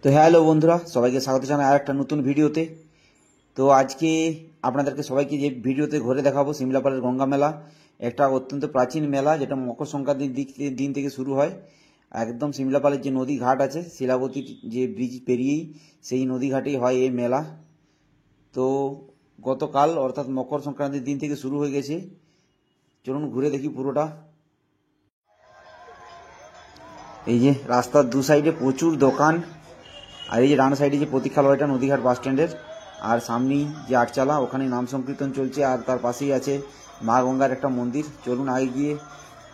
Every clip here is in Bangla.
তো হ্যালো বন্ধুরা, সবাইকে স্বাগত জানাই আর একটা নতুন ভিডিওতে। তো আজকে আপনাদেরকে সবাইকে যে ভিডিওতে ঘুরে দেখাবো সিমলাপালের গঙ্গা মেলা, একটা অত্যন্ত প্রাচীন মেলা যেটা মকর সংক্রান্তির দিন থেকে শুরু হয়। একদম সিমলাপালের যে নদী ঘাট আছে, শিলাবতীর যে ব্রিজ পেরিয়েই সেই নদী ঘাটেই হয় এই মেলা। তো গতকাল অর্থাৎ মকর সংক্রান্তির দিন থেকে শুরু হয়ে গেছে। চলুন ঘুরে দেখি পুরোটা। এই যে রাস্তার দু সাইডে প্রচুর দোকান, আর এই যে ডান সাইডে যে প্রতীক্ষালয়টা নদীঘাট বাস স্ট্যান্ডের, আর সামনেই যে আটচালা, ওখানে নাম সংকীর্তন চলছে, আর তার পাশেই আছে মা গঙ্গার একটা মন্দির। চলুন আগে গিয়ে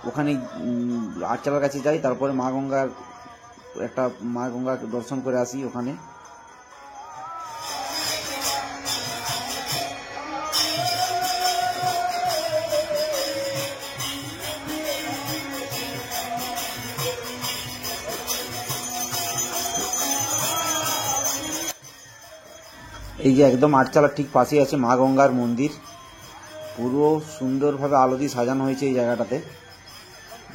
ওখানে আটচালার কাছে যাই, তারপরে মা গঙ্গার দর্শন করে আসি ওখানে। এই যে একদম আটচালার ঠিক পাশেই আছে মা গঙ্গার মন্দির, পুরো সুন্দরভাবে আলো দিয়ে সাজানো হয়েছে এই জায়গাটাতে।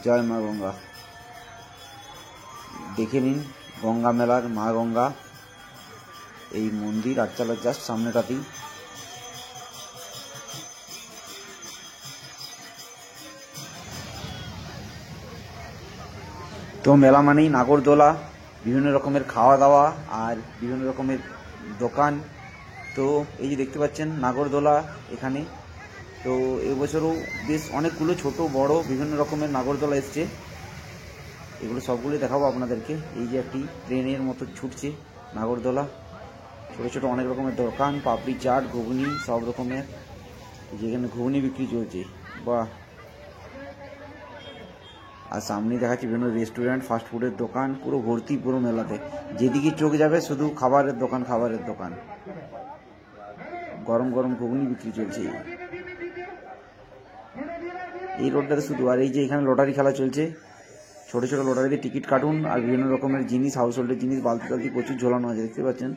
জয় মা গঙ্গা। দেখে নিন গঙ্গা মেলার মা গঙ্গা, এই মন্দির আটচালার জাস্ট সামনেটাতেই। তো মেলা মানেই নাগরদোলা, বিভিন্ন রকমের খাওয়া দাওয়া আর বিভিন্ন রকমের দোকান। তো এই যে দেখতে পাচ্ছেন নাগরদোলা এখানে। তো এবছরও বেশ অনেকগুলো ছোট বড় বিভিন্ন রকমের নাগরদোলা এসছে, এগুলো সবগুলো দেখাবো আপনাদেরকে। এই যে একটি ট্রেনের মতো ছুটছে নাগরদোলা, ছোটো ছোটো অনেক রকমের দোকান, পাপড়ি চাট, ঘুগনি, সব রকমের। যেখানে ঘুগনি বিক্রি চলছে, বাহ। আর সামনেই দেখাচ্ছি বিভিন্ন রেস্টুরেন্ট, ফাস্টফুডের দোকান, পুরো ভর্তি পুরো মেলাতে। যেদিকে চোখ যাবে শুধু খাবারের দোকান। গরম গরম ঘুগনি বিক্রি চলছে এই রোডটাতে শুধু। আর এই যে এখানে লটারি খেলা চলছে, ছোট ছোট লটারিতে টিকিট কাটুন, আর বিভিন্ন রকমের জিনিস, হাউস হোল্ডের জিনিস, বালতি টালতি প্রচুর ঝোলানো আছে, দেখতে পাচ্ছেন।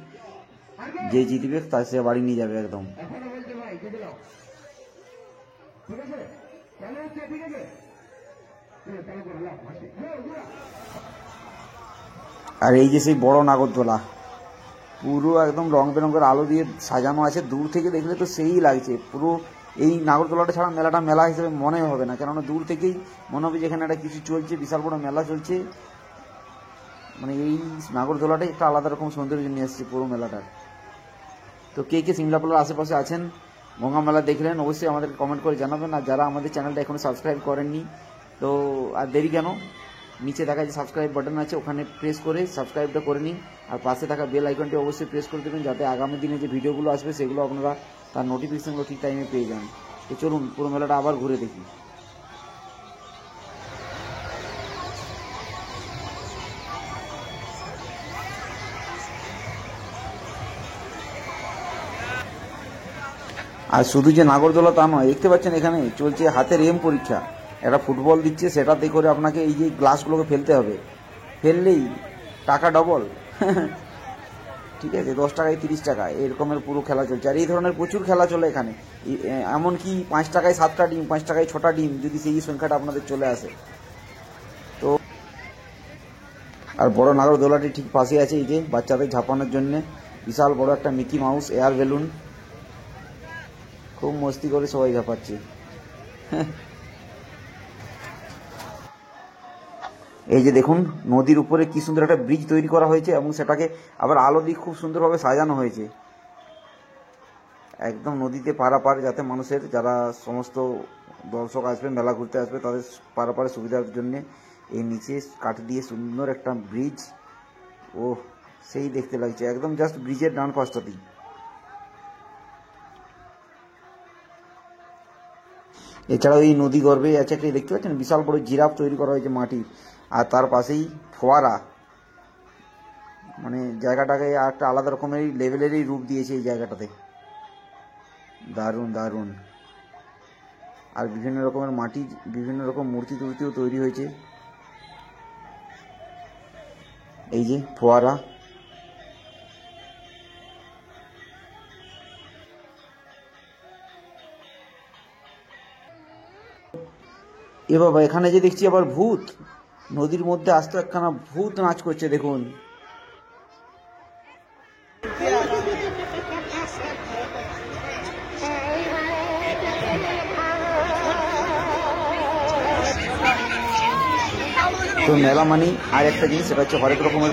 যে জিতবে তার সে বাড়ি নিয়ে যাবে একদম। আর এই যে সেই বড় নাগরদোলা, পুরো একদম রং বেরঙের আলো দিয়ে সাজানো আছে। দূর থেকে দেখলে তো সেই লাগছে পুরো। এই নাগরদোলাটা ছাড়া মেলাটা মেলা হিসেবে মনে হবে না, কেননা দূর থেকেই মনে হবে যেখানে একটা কিছু চলছে, বিশাল বড় মেলা চলছে। মানে এই নাগরদোলাটাই একটা আলাদা রকম সৌন্দর্য নিয়ে এসছে পুরো মেলাটার। তো কে কে সিমলাপালের আশেপাশে আছেন, গঙ্গা মেলা দেখলেন, অবশ্যই আমাদেরকে কমেন্ট করে জানাবেন। আর যারা আমাদের চ্যানেলটা এখনো সাবস্ক্রাইব করেননি, তো আর দেরি কেন, নিচে দেখা যে সাবস্ক্রাইব বাটন আছে, ওখানে প্রেস করে সাবস্ক্রাইবটা করে নিন। আর পাশে থাকা বেল আইকনটি অবশ্যই প্রেস করে দেবেন, যাতে আগামী দিনে যে ভিডিওগুলো আসবে সেগুলো আপনারা তার নোটিফিকেশনগুলো ঠিক টাইমে পেয়ে যান। তো চলুন পুরো মেলাটা আবার ঘুরে দেখি। আর শুধু যে নাগরদোলা তা নয়, দেখতে পাচ্ছেন এখানে চলছে হাতের এম পরীক্ষা। একটা ফুটবল দিচ্ছে, সেটাতে করে আপনাকে এই যে গ্লাসগুলোকে ফেলতে হবে, ফেললেই টাকা ডবল। ঠিক আছে, 10 টাকায় 30 টাকা এরকমের পুরো খেলা চলছে। আর এই ধরনের প্রচুর খেলা চলে এখানে, এমনকি 5 টাকায় 7টা ডিম, 5 টাকায় 6টা ডিম, যদি সেই সংখ্যাটা আপনাদের চলে আসে। তো আর বড় নাগরদোলাটি ঠিক পাশে আছে এই যে বাচ্চাদের ঝাপানোর জন্য বিশাল বড় একটা মিকি মাউস এয়ার বেলুন, খুব মস্তি করে সবাই ঝাপাচ্ছে। এই যে দেখুন নদীর উপরে কি সুন্দর একটা ব্রিজ তৈরি করা হয়েছে, এবং সেটাকে আবার আলো দিয়ে খুব সুন্দরভাবে সাজানো হয়েছে একদম নদীতে পারাপার, যাতে মানুষের যারা সমস্ত দর্শক আসবে, মেলা ঘুরতে আসবে, তাদের পারাপারের সুবিধার জন্য এই নিচে কাঠ দিয়ে সুন্দর একটা ব্রিজ। ও সেই দেখতে লাগছে, একদম জাস্ট ব্রিজের ডান পাশটাতেই। এছাড়াও এই নদী গর্ভে আছে একটা, দেখতে পাচ্ছেন বিশাল বড় জিরাফ তৈরি করা হয়েছে মাটির, আর তার পাশেই ফোয়ারা। মানে জায়গাটাকে একটা আলাদা রকমের লেভেলেরই রূপ দিয়েছে এই জায়গাটাতে, দারুণ দারুণ। আর বিভিন্ন রকমের মাটির বিভিন্ন রকম মূর্তি টুর্তিও তৈরি হয়েছে। এই যে ফোয়ারা, এ বাবা, এখানে যে দেখছি আবার ভূত, নদীর মধ্যে আস্ত একখানা ভূত নাচ করছে দেখুন। তো মেলা মানেই আর একটা জিনিস, সেটা হচ্ছে হরেক রকমের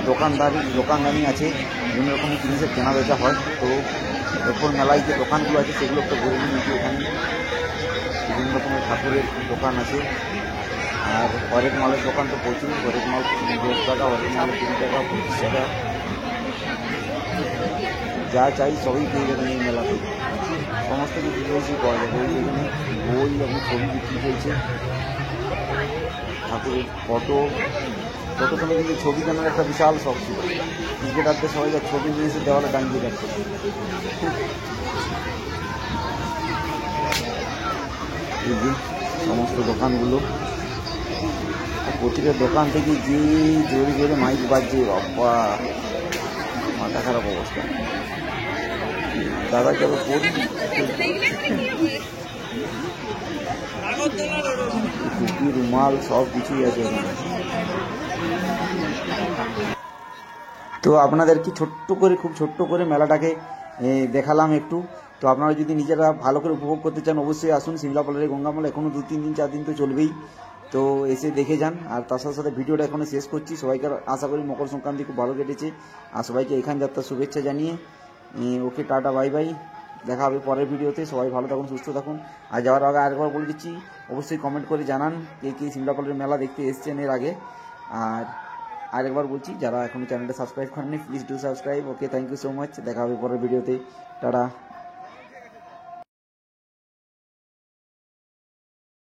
দোকানদানি আছে, বিভিন্ন রকমের জিনিসের কেনা বেচা হয়। তো এরপর মেলায় যে দোকানগুলো আছে সেগুলো একটু ঘুরে নিয়ে নিচ্ছি। এখানে বিভিন্ন রকমের ঠাকুরের দোকান আছে, আর হরেক মালের দোকান তো প্রচুর। হরেক মাল 10 টাকা, হরেক মাল 3 টাকা, 25 টাকা, যা চাই সবই পেয়ে যাবেন এই মেলাতে। সমস্ত কিছু জিনিসই পাওয়া যাবে। ওই যেখানে বই এবং ছবি বিক্রি চলছে, ঠাকুরের ফটো সময় কিন্তু ছবি কেনার একটা বিশাল শখ ছিল। ক্রিকেটারদের সবাই যা ছবি নিয়ে এসে দেওয়ালে টাঙিয়ে রাখতো। এই যে সমস্ত দোকানগুলো, প্রতিটা দোকান থেকে যে জোরে জোরে মাইক বাজছে, বাবা মাথা খারাপ অবস্থা। দাদা কেন পড়ি, টুপি, রুমাল সব কিছুই আছে ওখানে। তো আপনাদেরকে খুব ছোট্ট করে মেলাটাকে দেখালাম একটু। তো আপনারা যদি নিজেরা ভালো করে উপভোগ করতে চান অবশ্যই আসুন সিমলাপালের গঙ্গামেলা। এখনও 2-3 দিন 4 দিন তো চলবেই, তো এসে দেখে যান। আর তার সাথে সাথে ভিডিওটা এখানে শেষ করছি। সবাইকে আশা করি মকর সংক্রান্তি খুব ভালো কেটেছে, আর সবাইকে এখান যাত্রার শুভেচ্ছা জানিয়ে ওকে টাটা বাই বাই, দেখা হবে পরের ভিডিওতে। সবাই ভালো থাকুন, সুস্থ থাকুন। আর যাওয়ার আগে আরেকবার বলে দিচ্ছি, অবশ্যই কমেন্ট করে জানান কে সিমলাপালের মেলা দেখতে এসছেন এর আগে। আর আরেকবার বলছি, যারা এখনো চ্যানেলটা সাবস্ক্রাইব করেননি please do subscribe. Okay, thank you so much, দেখা হবে পরের ভিডিওতে, টাটা।